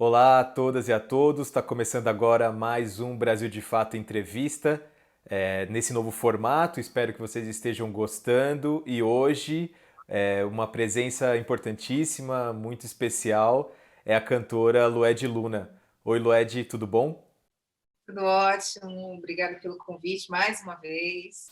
Olá a todas e a todos, está começando agora mais um Brasil de Fato Entrevista, nesse novo formato, espero que vocês estejam gostando e hoje uma presença importantíssima, muito especial, é a cantora Lued Luna. Oi Lued, tudo bom? Tudo ótimo, obrigada pelo convite mais uma vez.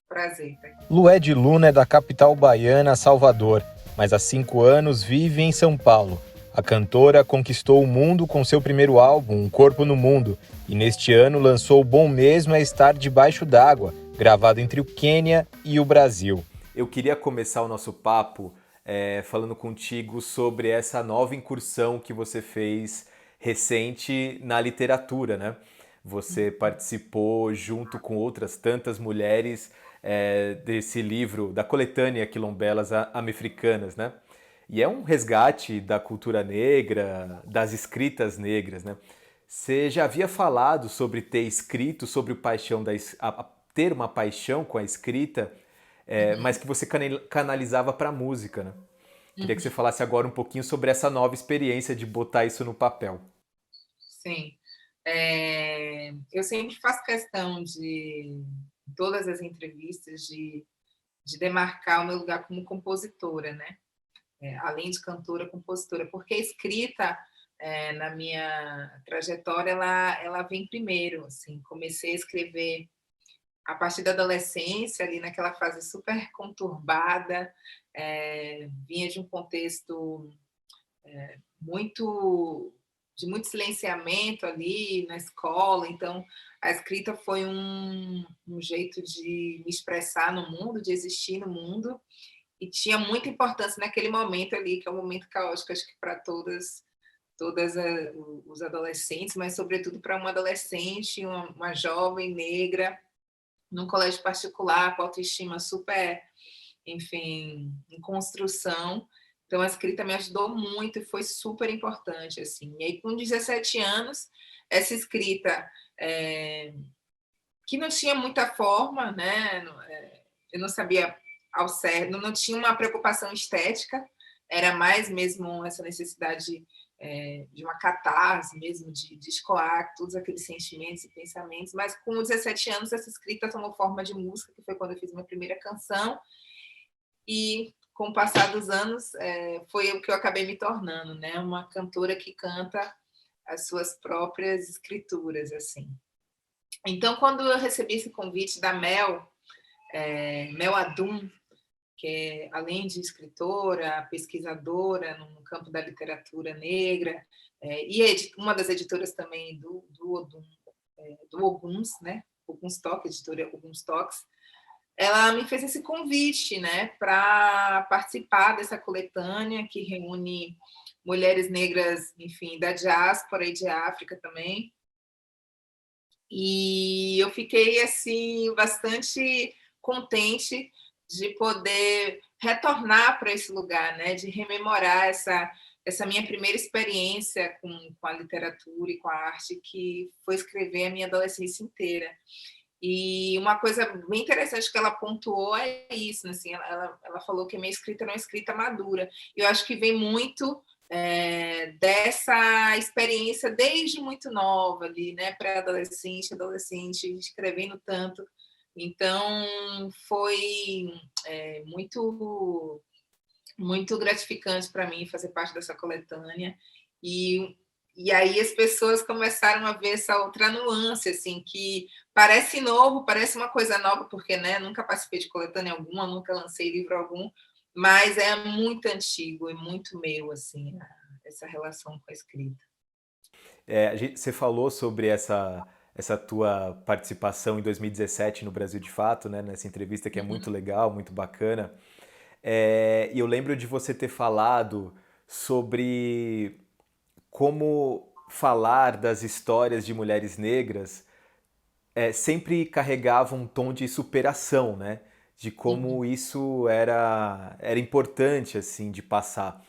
Prazer estar aqui. Lued Luna é da capital baiana, Salvador, mas há 5 anos vive em São Paulo. A cantora conquistou o mundo com seu primeiro álbum, Um Corpo no Mundo, e neste ano lançou o Bom Mesmo é Estar Debaixo d'Água, gravado entre o Quênia e o Brasil. Eu queria começar o nosso papo falando contigo sobre essa nova incursão que você fez recente na literatura, né? Você participou junto com outras tantas mulheres desse livro, da coletânea Quilombelas Americanas, né? E é um resgate da cultura negra, das escritas negras, né? Você já havia falado sobre ter escrito, sobre o paixão ter uma paixão com a escrita, mas que você canalizava para a música, né? Queria que você falasse agora um pouquinho sobre essa nova experiência de botar isso no papel. Sim, eu sempre faço questão em todas as entrevistas, de demarcar o meu lugar como compositora, né? Além de cantora, compositora, porque a escrita, na minha trajetória, ela vem primeiro. Assim, comecei a escrever a partir da adolescência, ali naquela fase super conturbada, vinha de um contexto muito de muito silenciamento ali na escola, então a escrita foi um jeito de me expressar no mundo, de existir no mundo, e tinha muita importância naquele momento ali, que é um momento caótico, acho que para todas os adolescentes, mas sobretudo para uma adolescente, uma jovem negra, num colégio particular, com autoestima super, enfim, em construção. Então, a escrita me ajudou muito e foi super importante, assim. E aí, com 17 anos, essa escrita, é, que não tinha muita forma, né? Eu não sabia ao certo, não tinha uma preocupação estética, era mais mesmo essa necessidade de uma catarse mesmo, de escoar todos aqueles sentimentos e pensamentos, mas com 17 anos essa escrita tomou forma de música, que foi quando eu fiz minha primeira canção, e com o passar dos anos foi o que eu acabei me tornando, né? Uma cantora que canta as suas próprias escrituras, assim. Então, quando eu recebi esse convite da Mel Adum, que é, além de escritora, pesquisadora no campo da literatura negra, e uma das editoras também do Oguns, né? Oguns Toques, editora Oguns Toques, ela me fez esse convite, né, para participar dessa coletânea que reúne mulheres negras, enfim, da diáspora e de África também. E eu fiquei assim bastante contente de poder retornar para esse lugar, né, de rememorar essa minha primeira experiência com a literatura e com a arte, que foi escrever a minha adolescência inteira. E uma coisa bem interessante que ela pontuou é isso, assim, ela falou que a minha escrita não é uma escrita madura. Eu acho que vem muito dessa experiência desde muito nova ali, né, pré-adolescente, adolescente, escrevendo tanto. Então foi muito muito gratificante para mim fazer parte dessa coletânea. E aí as pessoas começaram a ver essa outra nuance, assim, que parece novo, parece uma coisa nova, porque, né, nunca participei de coletânea alguma, nunca lancei livro algum, mas é muito antigo e muito meu, assim, essa relação com a escrita. Você falou sobre essa tua participação em 2017 no Brasil de Fato, né, nessa entrevista que é muito legal, muito bacana. E eu lembro de você ter falado sobre como falar das histórias de mulheres negras sempre carregava um tom de superação, né? De como isso era importante, assim, de passar.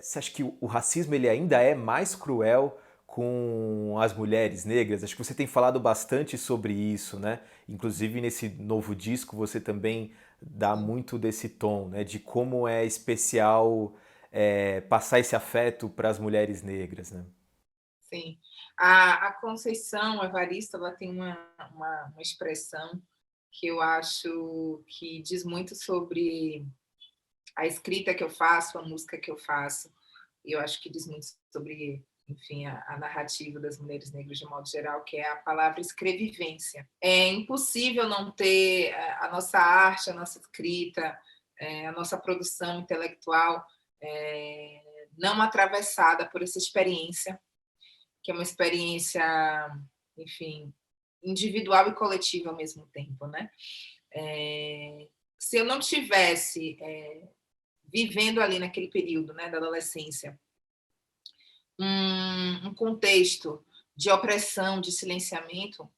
Você acha que o racismo ele ainda é mais cruel com as mulheres negras? Acho que você tem falado bastante sobre isso, né? Inclusive nesse novo disco você também dá muito desse tom, né? De como é especial passar esse afeto para as mulheres negras, né? Sim. A Conceição Evaristo, ela tem uma expressão que eu acho que diz muito sobre a escrita que eu faço, a música que eu faço, e eu acho que diz muito sobre, enfim, a narrativa das mulheres negras de modo geral, que é a palavra escrevivência. É impossível não ter a nossa arte, a nossa escrita, a nossa produção intelectual não atravessada por essa experiência, que é uma experiência, enfim, individual e coletiva ao mesmo tempo, né? Se eu não tivesse vivendo ali naquele período, né, da adolescência, um contexto de opressão, de silenciamento,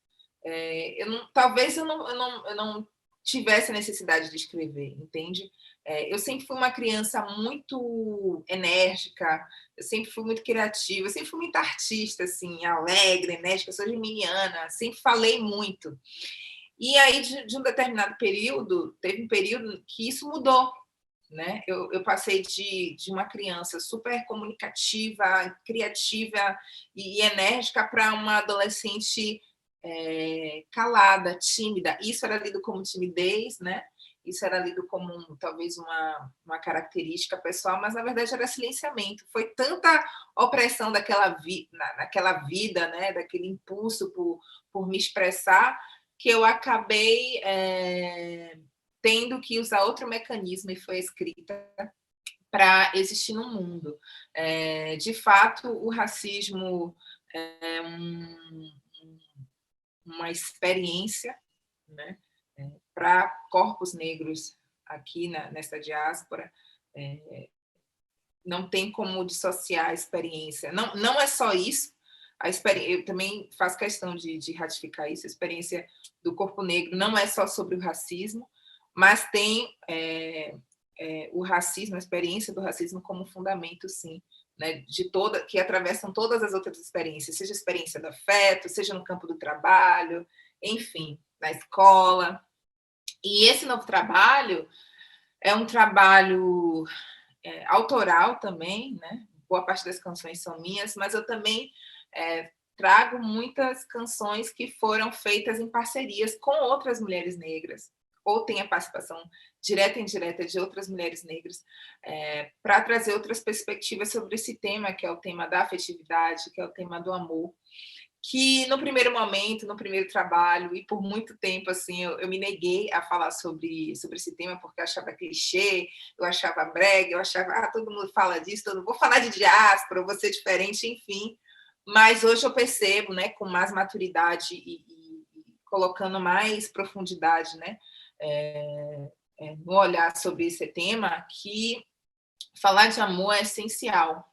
talvez eu não tivesse a necessidade de escrever, entende? Eu sempre fui uma criança muito enérgica, eu sempre fui muito criativa, eu sempre fui muito artista, assim, alegre, enérgica, eu sou geminiana, sempre falei muito. E aí, de um determinado período, teve um período que isso mudou, né? Eu passei de uma criança super comunicativa, criativa e enérgica para uma adolescente calada, tímida. Isso era lido como timidez, né? Isso era lido como talvez uma característica pessoal, mas na verdade era silenciamento. Foi tanta opressão naquela vida, né? Daquele impulso por me expressar, que eu acabei tendo que usar outro mecanismo, e foi a escrita, para existir no mundo. De fato, o racismo é uma experiência, né, para corpos negros aqui nessa diáspora. Não tem como dissociar a experiência. Não é só isso. Eu também faço questão de ratificar isso. A experiência do corpo negro não é só sobre o racismo, mas tem o racismo, a experiência do racismo como fundamento, sim, né, que atravessam todas as outras experiências, seja a experiência do afeto, seja no campo do trabalho, enfim, na escola. E esse novo trabalho é um trabalho autoral também, né? Boa parte das canções são minhas, mas eu também trago muitas canções que foram feitas em parcerias com outras mulheres negras, ou tem a participação direta e indireta de outras mulheres negras, para trazer outras perspectivas sobre esse tema, que é o tema da afetividade, que é o tema do amor, que no primeiro momento, no primeiro trabalho, e por muito tempo, assim, eu me neguei a falar sobre esse tema, porque eu achava clichê, eu achava brega, eu achava, todo mundo fala disso, vou falar de diáspora, vou ser diferente, enfim. Mas hoje eu percebo, né, com mais maturidade e colocando mais profundidade, né, no olhar sobre esse tema, que falar de amor é essencial,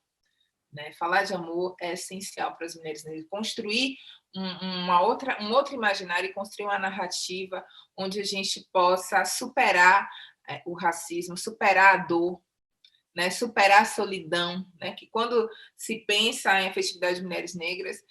né? Falar de amor é essencial para as mulheres negras. Construir um outro imaginário e construir uma narrativa onde a gente possa superar o racismo, superar a dor, né? Superar a solidão, né? Que quando se pensa em afetividade de mulheres negras,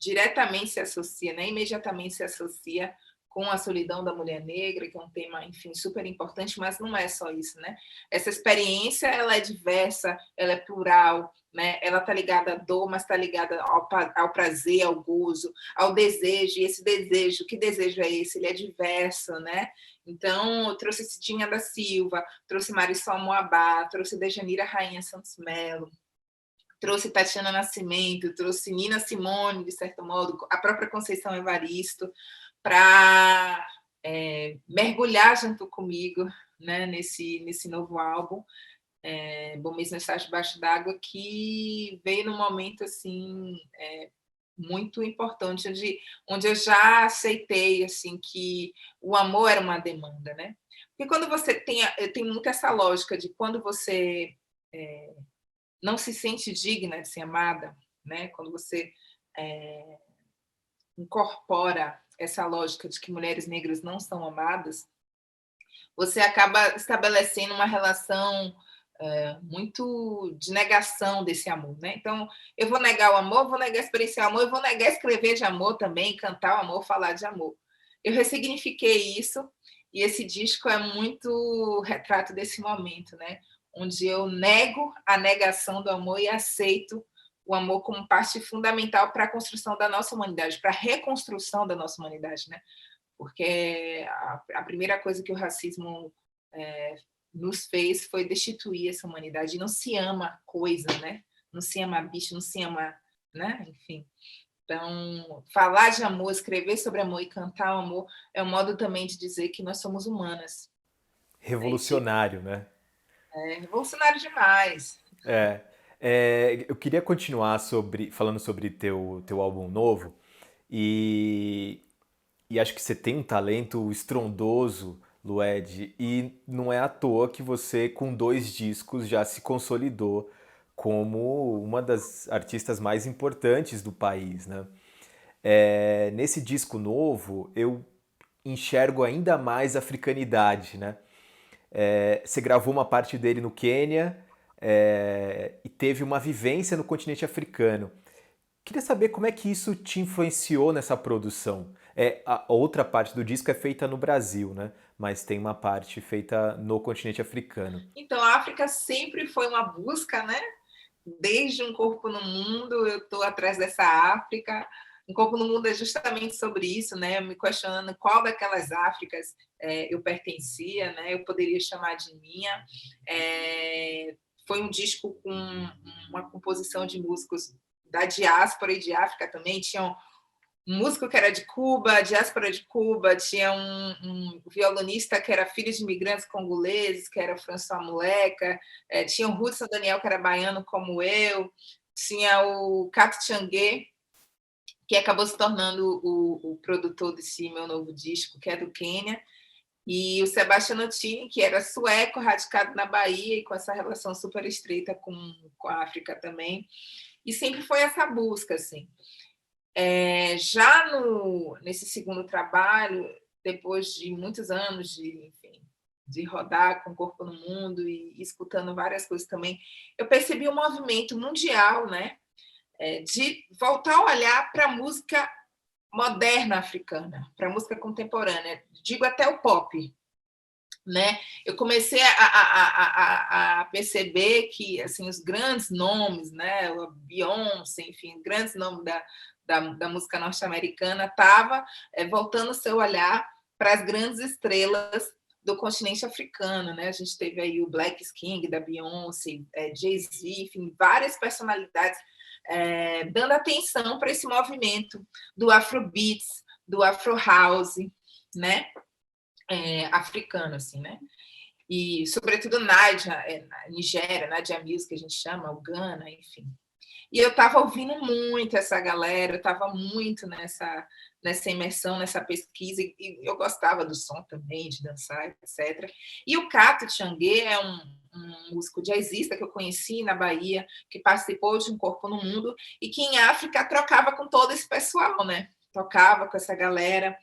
diretamente se associa, né? Imediatamente se associa com a solidão da mulher negra, que é um tema, enfim, super importante, mas não é só isso, né? Essa experiência, ela é diversa, ela é plural, né? Ela está ligada à dor, mas está ligada ao prazer, ao gozo, ao desejo, e esse desejo, que desejo é esse? Ele é diverso, né? Então, eu trouxe Cidinha da Silva, trouxe Marisol Moabá, trouxe Dejanira Rainha Santos Melo, trouxe Tatiana Nascimento, trouxe Nina Simone, de certo modo, a própria Conceição Evaristo, para mergulhar junto comigo, né, nesse novo álbum, Bom Mesmo Estar Debaixo d'Água, que veio num momento assim muito importante, onde eu já aceitei assim que o amor era uma demanda, né? Porque quando você tem muito essa lógica de quando você não se sente digna de ser amada, né? Quando você incorpora essa lógica de que mulheres negras não são amadas, você acaba estabelecendo uma relação muito de negação desse amor, né? Então, eu vou negar o amor, vou negar experienciar o amor, eu vou negar escrever de amor também, cantar o amor, falar de amor. Eu ressignifiquei isso, e esse disco é muito retrato desse momento, né? onde eu nego a negação do amor e aceito o amor como parte fundamental para a construção da nossa humanidade, para a reconstrução da nossa humanidade, né? Porque a primeira coisa que o racismo nos fez foi destituir essa humanidade. E não se ama coisa, né? Não se ama bicho, não se ama, né? Enfim. Então, falar de amor, escrever sobre amor e cantar o amor é um modo também de dizer que nós somos humanas. Revolucionário, né? É revolucionário demais. É, eu queria continuar falando sobre teu álbum novo e, e acho que você tem um talento estrondoso, Lued, e não é à toa que você, com 2 discos, já se consolidou como uma das artistas mais importantes do país, né? Nesse disco novo, eu enxergo ainda mais africanidade, né? Você gravou uma parte dele no Quênia, e teve uma vivência no continente africano. Queria saber como é que isso te influenciou nessa produção. A outra parte do disco é feita no Brasil, né? Mas tem uma parte feita no continente africano. Então, a África sempre foi uma busca, né? Desde Um Corpo no Mundo, eu estou atrás dessa África. Um Corpo no Mundo é justamente sobre isso, né? Me questionando qual daquelas Áfricas eu pertencia, né? Eu poderia chamar de minha. Foi um disco com uma composição de músicos da diáspora e de África também. Tinham um músico que era de Cuba, diáspora de Cuba, tinha um violonista que era filho de imigrantes congoleses, que era François Muleca, tinha o Hudson Daniel, que era baiano como eu, tinha o Cato Changué, que acabou se tornando o produtor desse meu novo disco, que é do Quênia, e o Sebastião Notini, que era sueco, radicado na Bahia, e com essa relação super estreita com a África também. E sempre foi essa busca, assim. Já nesse segundo trabalho, depois de muitos anos de rodar com o Corpo no Mundo e escutando várias coisas também, eu percebi um movimento mundial, né, de voltar a olhar para a música moderna africana, para a música contemporânea, digo até o pop, né? Eu comecei a perceber que assim os grandes nomes, né, a Beyoncé, enfim, grandes nomes da música norte-americana estava voltando o seu olhar para as grandes estrelas do continente africano, né? A gente teve aí o Black King da Beyoncé, Jay-Z, enfim, várias personalidades dando atenção para esse movimento do Afrobeats, do Afro House, né? Africano, assim, né? E, sobretudo, Nigéria, Nadia Music, que a gente chama, o Ghana, enfim. E eu estava ouvindo muito essa galera, eu estava muito nessa imersão, nessa pesquisa, e eu gostava do som também, de dançar, etc. E o Cato Changué é um músico jazzista que eu conheci na Bahia, que participou de Um Corpo no Mundo, e que em África trocava com todo esse pessoal, né? Tocava com essa galera,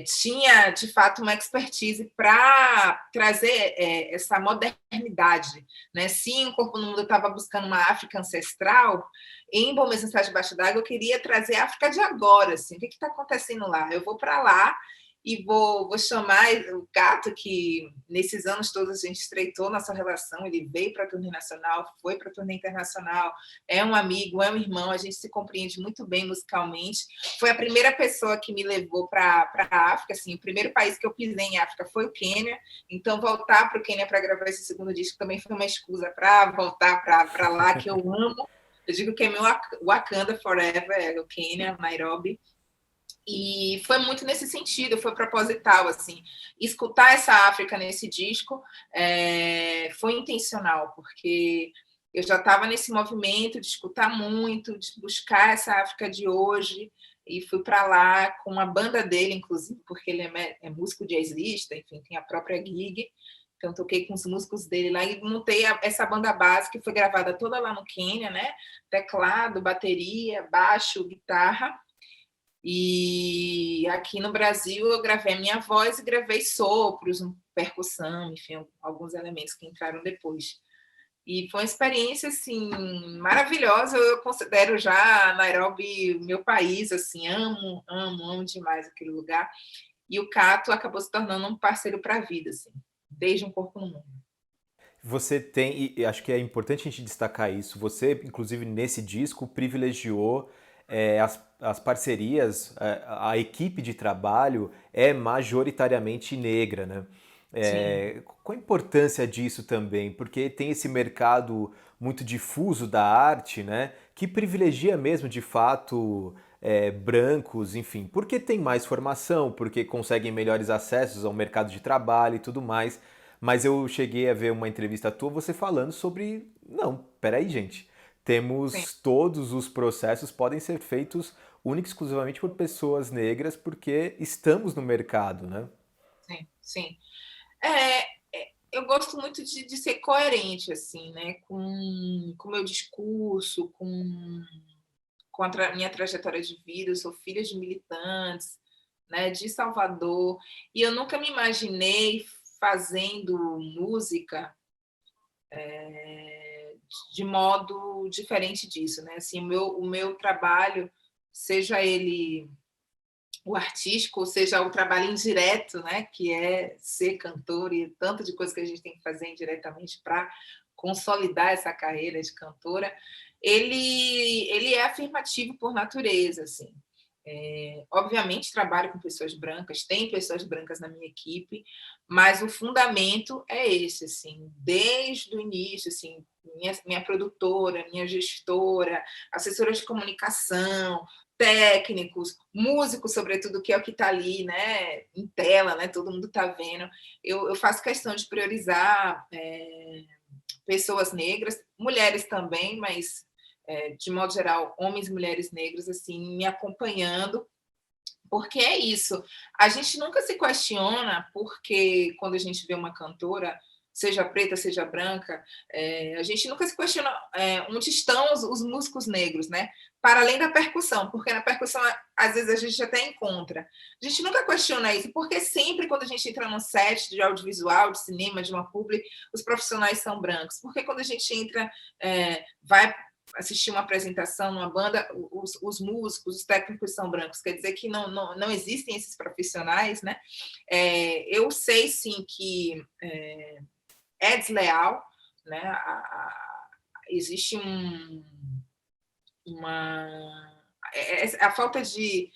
tinha, de fato, uma expertise para trazer essa modernidade. Né? Sim, o Corpo no Mundo estava buscando uma África ancestral, em Bom Mesmo Cidade Debaixo d'Água eu queria trazer a África de agora. Assim, o que está acontecendo lá? Eu vou para lá e vou chamar o Cato, que nesses anos todos a gente estreitou nossa relação, ele veio para a turnê nacional, foi para a turnê internacional, é um amigo, é um irmão, a gente se compreende muito bem musicalmente. Foi a primeira pessoa que me levou para a África, assim, o primeiro país que eu pisei em África foi o Quênia, então voltar para o Quênia para gravar esse segundo disco também foi uma excusa para voltar para lá, que eu amo. Eu digo que é meu Wakanda Forever, é o Quênia, Nairobi. E foi muito nesse sentido, foi proposital, assim. Escutar essa África nesse disco foi intencional, porque eu já estava nesse movimento de escutar muito, de buscar essa África de hoje, e fui para lá com uma banda dele, inclusive, porque ele é músico jazzista, enfim, tem a própria gig, então toquei com os músicos dele lá e montei essa banda base, que foi gravada toda lá no Quênia, né? Teclado, bateria, baixo, guitarra. E aqui no Brasil eu gravei a minha voz e gravei sopros, percussão, enfim, alguns elementos que entraram depois. E foi uma experiência assim maravilhosa. Eu considero já Nairobi meu país, assim, amo demais aquele lugar. E o Cato acabou se tornando um parceiro para a vida, assim, desde Um Corpo no Mundo. Você tem, e acho que é importante a gente destacar isso, você, inclusive, nesse disco, privilegiou as parcerias, a equipe de trabalho é majoritariamente negra, né? Sim, Qual a importância disso também? Porque tem esse mercado muito difuso da arte, né? Que privilegia mesmo, de fato, brancos, enfim, porque tem mais formação, porque conseguem melhores acessos ao mercado de trabalho e tudo mais. Mas eu cheguei a ver uma entrevista tua você falando sobre. Não, peraí, gente. sim, Temos todos os processos podem ser feitos única e exclusivamente por pessoas negras porque estamos no mercado, né? sim, sim. É, eu gosto muito de ser coerente, assim, né, com o meu discurso, com minha trajetória de vida. Eu sou filha de militantes, né, de Salvador, e eu nunca me imaginei fazendo música de modo diferente disso, né? Assim, o meu trabalho, seja ele o artístico, ou seja, o trabalho indireto, né, que é ser cantor e tanto de coisa que a gente tem que fazer indiretamente para consolidar essa carreira de cantora, ele é afirmativo por natureza, assim. Obviamente trabalho com pessoas brancas, tem pessoas brancas na minha equipe, mas o fundamento é esse, assim, desde o início, assim, minha produtora, minha gestora, assessora de comunicação, técnicos, músicos, sobretudo, que é o que está ali, né, em tela, né, todo mundo está vendo. Eu faço questão de priorizar pessoas negras, mulheres também, mas de modo geral, homens e mulheres negros assim me acompanhando, porque é isso. A gente nunca se questiona porque quando a gente vê uma cantora, seja preta, seja branca, a gente nunca se questiona onde estão os músicos negros, né? Para além da percussão, porque na percussão, às vezes, a gente até encontra. A gente nunca questiona isso, porque sempre quando a gente entra num set de audiovisual, de cinema, de uma publi, os profissionais são brancos. Porque quando a gente entra, vai assistir uma apresentação numa banda, os músicos, os técnicos são brancos, quer dizer que não existem esses profissionais, né? Eu sei sim que é desleal, né? Existe uma a falta de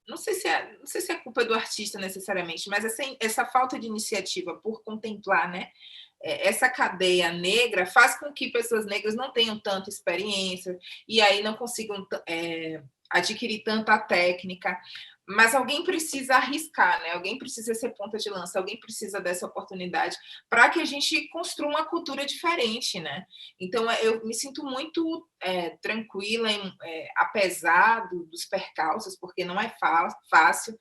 não sei se é culpa do artista necessariamente, mas essa falta de iniciativa por contemplar, né, essa cadeia negra faz com que pessoas negras não tenham tanta experiência e aí não consigam adquirir tanta técnica. Mas alguém precisa arriscar, né? Alguém precisa ser ponta de lança, alguém precisa dessa oportunidade para que a gente construa uma cultura diferente, né? Então, eu me sinto muito tranquila, apesar dos percalços, porque não é fácil.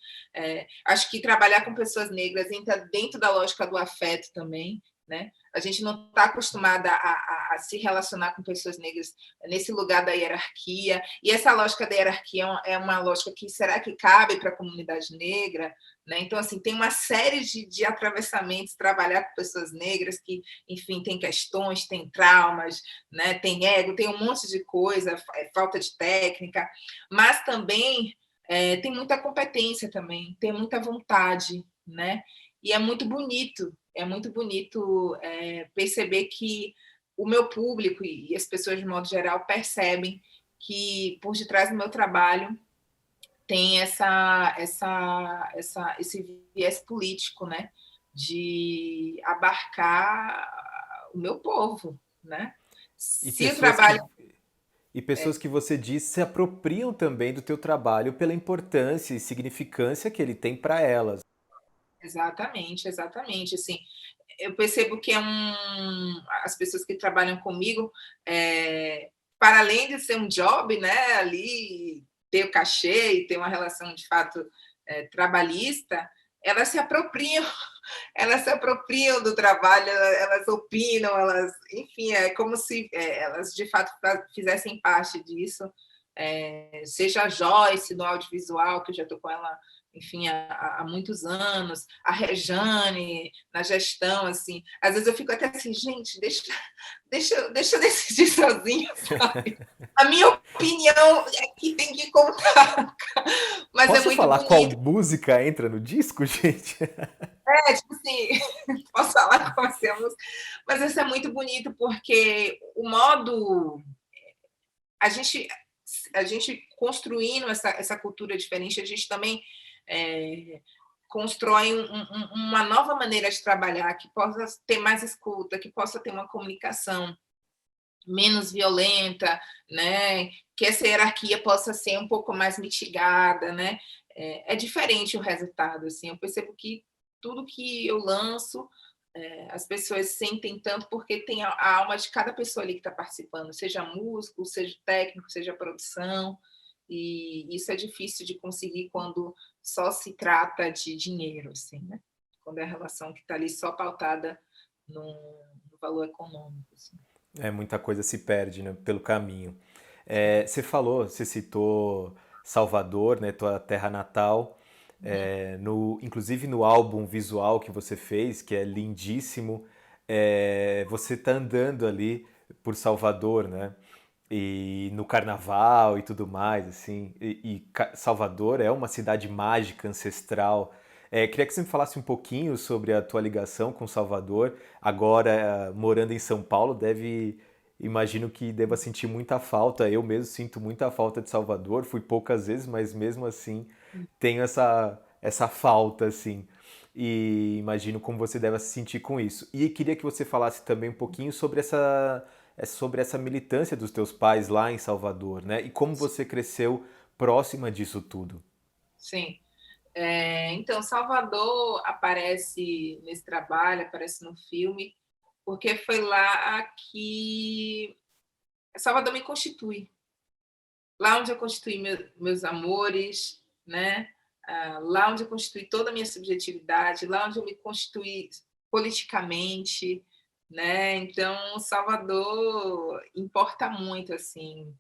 Acho que trabalhar com pessoas negras entra dentro da lógica do afeto também, né? A gente não está acostumada a se relacionar com pessoas negras nesse lugar da hierarquia, e essa lógica da hierarquia é uma lógica que será que cabe para a comunidade negra? Né? Então, assim, tem uma série de atravessamentos, trabalhar com pessoas negras que, enfim, tem questões, tem traumas, né? Tem ego, tem um monte de coisa, falta de técnica, mas também tem muita competência também, tem muita vontade, né? E é muito bonito perceber que o meu público e as pessoas de modo geral percebem que por detrás do meu trabalho tem esse viés político, né, de abarcar o meu povo, né? E Se o pessoas que trabalho e pessoas que você diz se apropriam também do teu trabalho pela importância e significância que ele tem para elas. exatamente, exatamente, assim, eu percebo que as pessoas que trabalham comigo, para além de ser um job, né, ali ter o cachê e ter uma relação de fato trabalhista, elas se apropriam, elas se apropriam do trabalho, elas opinam, elas, enfim, é como se elas de fato fizessem parte disso. Seja a Joyce no audiovisual, que eu já estou com ela enfim, há muitos anos, a Rejane na gestão, assim. Às vezes eu fico até assim, gente, deixa eu decidir sozinha, sabe? A minha opinião aqui tem que contar. Mas é Posso muito falar qual bonito. música entra no disco, gente? Tipo assim, posso falar com você, mas isso é muito bonito, porque o modo. A gente, a gente construindo essa cultura diferente, a gente também constrói uma nova maneira de trabalhar, que possa ter mais escuta, que possa ter uma comunicação menos violenta, né? Que essa hierarquia possa ser um pouco mais mitigada, né? É diferente o resultado, assim. Eu percebo que tudo que eu lanço, as pessoas sentem tanto porque tem a alma de cada pessoa ali que está participando, seja músico, seja técnico, seja produção, e isso é difícil de conseguir quando só se trata de dinheiro, assim, né? Quando é a relação que está ali só pautada no valor econômico, assim. Muita coisa se perde, né, pelo caminho. Você citou Salvador, né, tua terra natal, inclusive no álbum visual que você fez, que é lindíssimo, você tá andando ali por Salvador, né, e no carnaval e tudo mais, assim, Salvador é uma cidade mágica, ancestral. Queria que você me falasse um pouquinho sobre a tua ligação com Salvador. Agora, morando em São Paulo, imagino que deva sentir muita falta. Eu mesmo sinto muita falta de Salvador. Fui poucas vezes, mas mesmo assim tenho essa falta, assim. E imagino como você deve se sentir com isso. E queria que você falasse também um pouquinho sobre essa militância dos teus pais lá em Salvador, né? E como você cresceu próxima disso tudo. Sim. Então, Salvador aparece nesse trabalho, aparece no filme, porque foi lá que Salvador me constitui. Lá onde eu constituí meus amores, né? Lá onde eu constituí toda a minha subjetividade, lá onde eu me constituí politicamente, né? Então, Salvador importa muito, assim,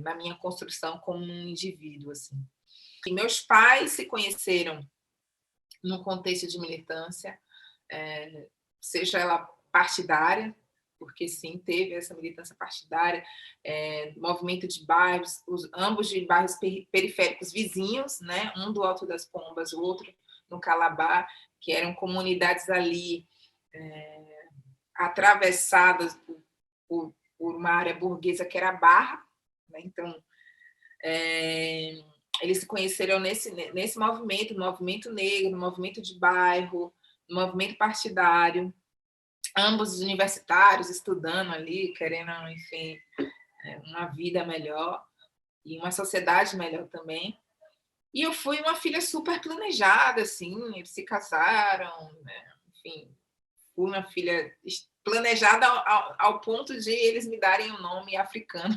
na minha construção como um indivíduo, assim. E meus pais se conheceram num contexto de militância, seja ela partidária, porque sim, teve essa militância partidária, movimento de bairros, ambos de bairros periféricos vizinhos, né? Um do Alto das Pombas, o outro no Calabar, que eram comunidades ali atravessadas por uma área burguesa que era a Barra, né? Então, eles se conheceram nesse movimento, no movimento negro, no movimento de bairro, no movimento partidário, ambos universitários, estudando ali, querendo, enfim, uma vida melhor e uma sociedade melhor também. E eu fui uma filha super planejada, assim, eles se casaram, né? Enfim, fui uma filha planejada ao ponto de eles me darem um nome africano.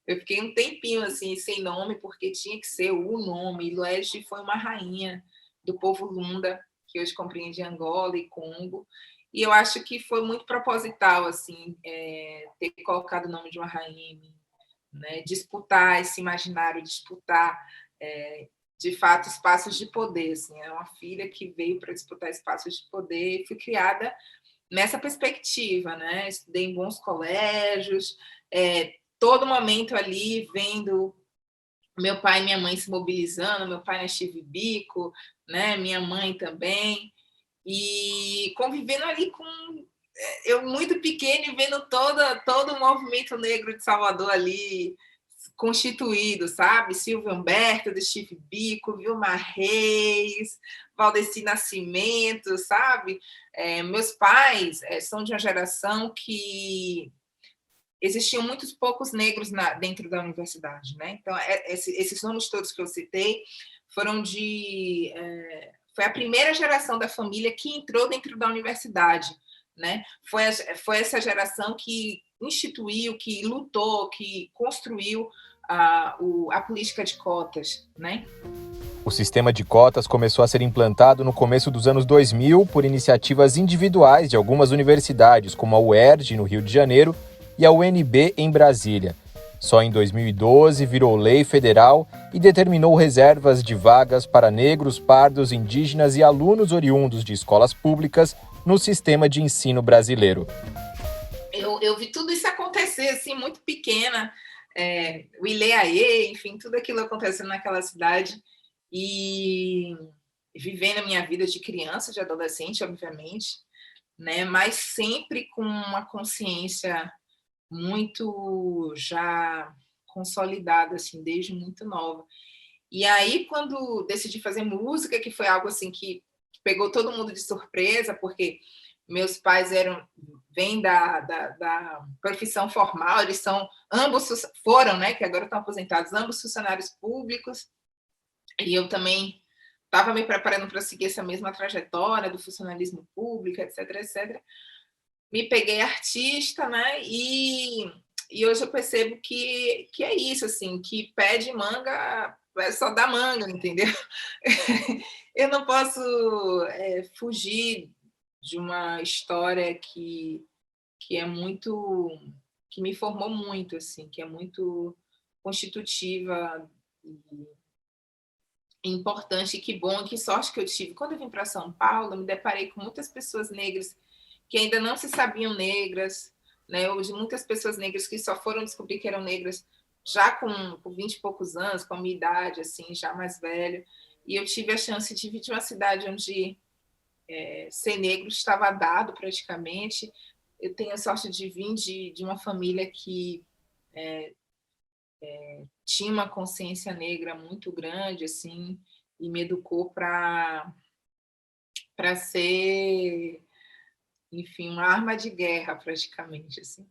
Eu fiquei um tempinho assim, sem nome, porque tinha que ser o nome. E Luege foi uma rainha do povo Lunda, que hoje compreende Angola e Congo. E eu acho que foi muito proposital assim, ter colocado o nome de uma rainha em mim, né? Disputar esse imaginário, disputar, de fato, espaços de poder. Assim. É uma filha que veio para disputar espaços de poder e fui criada nessa perspectiva, né? Estudei em bons colégios, todo momento ali vendo meu pai e minha mãe se mobilizando, meu pai na Steve Biko, né? Minha mãe também, e convivendo ali com eu muito pequena e vendo todo o movimento negro de Salvador ali constituído, sabe? Silvio Humberto, do Steve Biko, Vilma Reis, Valdeci Nascimento, sabe? Meus pais são de uma geração que existiam muitos poucos negros dentro da universidade, né? Então, esses nomes todos que eu citei foram foi a primeira geração da família que entrou dentro da universidade, né? Foi essa geração que instituiu, que lutou, que construiu a política de cotas, né? O sistema de cotas começou a ser implantado no começo dos anos 2000 por iniciativas individuais de algumas universidades, como a UERJ, no Rio de Janeiro, e a UNB, em Brasília. Só em 2012 virou lei federal e determinou reservas de vagas para negros, pardos, indígenas e alunos oriundos de escolas públicas no sistema de ensino brasileiro. Eu vi tudo isso acontecer, assim, muito pequena, o Ileaê, enfim, tudo aquilo acontecendo naquela cidade, e vivendo a minha vida de criança, de adolescente, obviamente, né, mas sempre com uma consciência muito já consolidada, assim, desde muito nova. E aí, quando decidi fazer música, que foi algo assim que pegou todo mundo de surpresa, porque meus pais vêm da profissão formal, eles são ambos foram, né, que agora estão aposentados, ambos funcionários públicos, e eu também estava me preparando para seguir essa mesma trajetória do funcionalismo público, etc, etc. Me peguei artista, né, e hoje eu percebo que é isso, assim, que pé de manga é só dar manga, entendeu? Eu não posso fugir de uma história que é muito, que me formou muito, assim, que é muito constitutiva e importante, e que bom, que sorte que eu tive. Quando eu vim para São Paulo, eu me deparei com muitas pessoas negras que ainda não se sabiam negras, né? Hoje, muitas pessoas negras que só foram descobrir que eram negras já com 20 e poucos anos, com a minha idade, assim, já mais velho. E eu tive a chance de vir de uma cidade onde ser negro estava dado praticamente. Eu tenho a sorte de vir de uma família que tinha uma consciência negra muito grande, assim, e me educou para ser, enfim, uma arma de guerra praticamente, assim.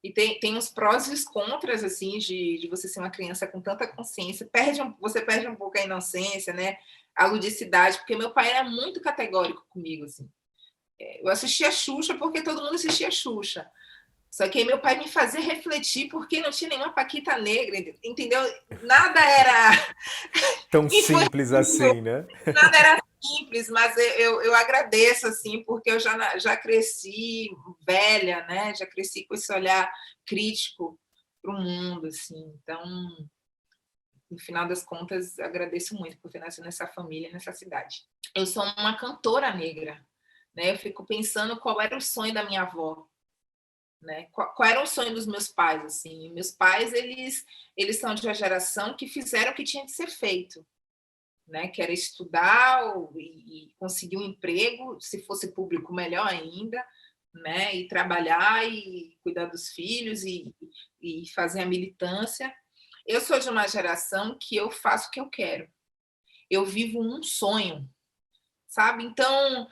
E tem os prós e os contras, assim, de você ser uma criança com tanta consciência. Você perde um pouco a inocência, né? A ludicidade, porque meu pai era muito categórico comigo, assim. Eu assistia Xuxa porque todo mundo assistia Xuxa. Só que aí meu pai me fazia refletir porque não tinha nenhuma paquita negra, entendeu? Nada era Tão simples infantil, assim, né? nada era simples, mas eu agradeço, assim, porque eu já cresci velha, né? Já cresci com esse olhar crítico para o mundo, assim. Então, no final das contas, agradeço muito por ter nascido nessa família, nessa cidade. Eu sou uma cantora negra, né? Eu fico pensando qual era o sonho da minha avó, né? Qual era o sonho dos meus pais, assim? Meus pais, eles são de uma geração que fizeram o que tinha de ser feito, né? Que era estudar e conseguir um emprego, se fosse público, melhor ainda, né? E trabalhar e cuidar dos filhos e fazer a militância. Eu sou de uma geração que eu faço o que eu quero. Eu vivo um sonho, sabe? Então,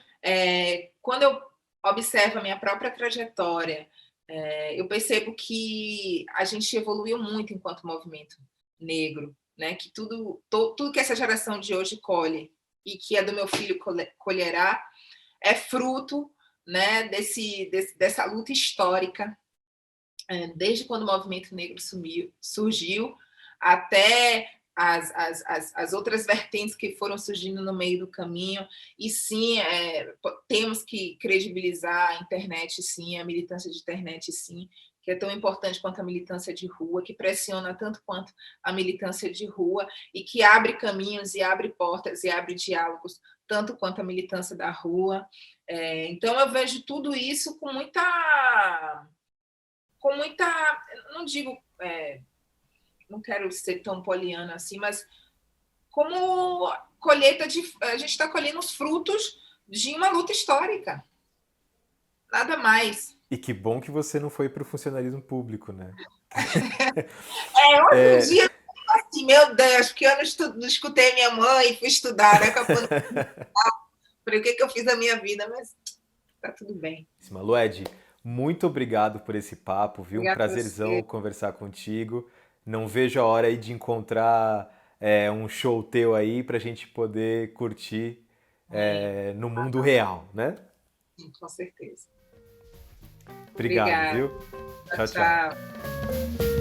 quando eu observo a minha própria trajetória, eu percebo que a gente evoluiu muito enquanto movimento negro, né? Que tudo que essa geração de hoje colhe e que é do meu filho colherá é fruto, né, dessa luta histórica, desde quando o movimento negro surgiu até as outras vertentes que foram surgindo no meio do caminho. E sim, temos que credibilizar a internet, sim, a militância de internet, sim, que é tão importante quanto a militância de rua, que pressiona tanto quanto a militância de rua e que abre caminhos e abre portas e abre diálogos tanto quanto a militância da rua. Então eu vejo tudo isso não digo, não quero ser tão poliana assim, mas como a gente está colhendo os frutos de uma luta histórica, nada mais. E que bom que você não foi para o funcionalismo público, né? Hoje em dia, assim, meu Deus, que eu não escutei minha mãe e fui estudar, né? Falei, o que eu fiz da minha vida, mas tá tudo bem. Lued, muito obrigado por esse papo, viu? Um Obrigada a prazerzão você. conversar contigo. Não vejo a hora aí de encontrar um show teu aí pra gente poder curtir no mundo real, né? Com certeza. Obrigado, Obrigada. viu? Tchau, Tchau, tchau. tchau.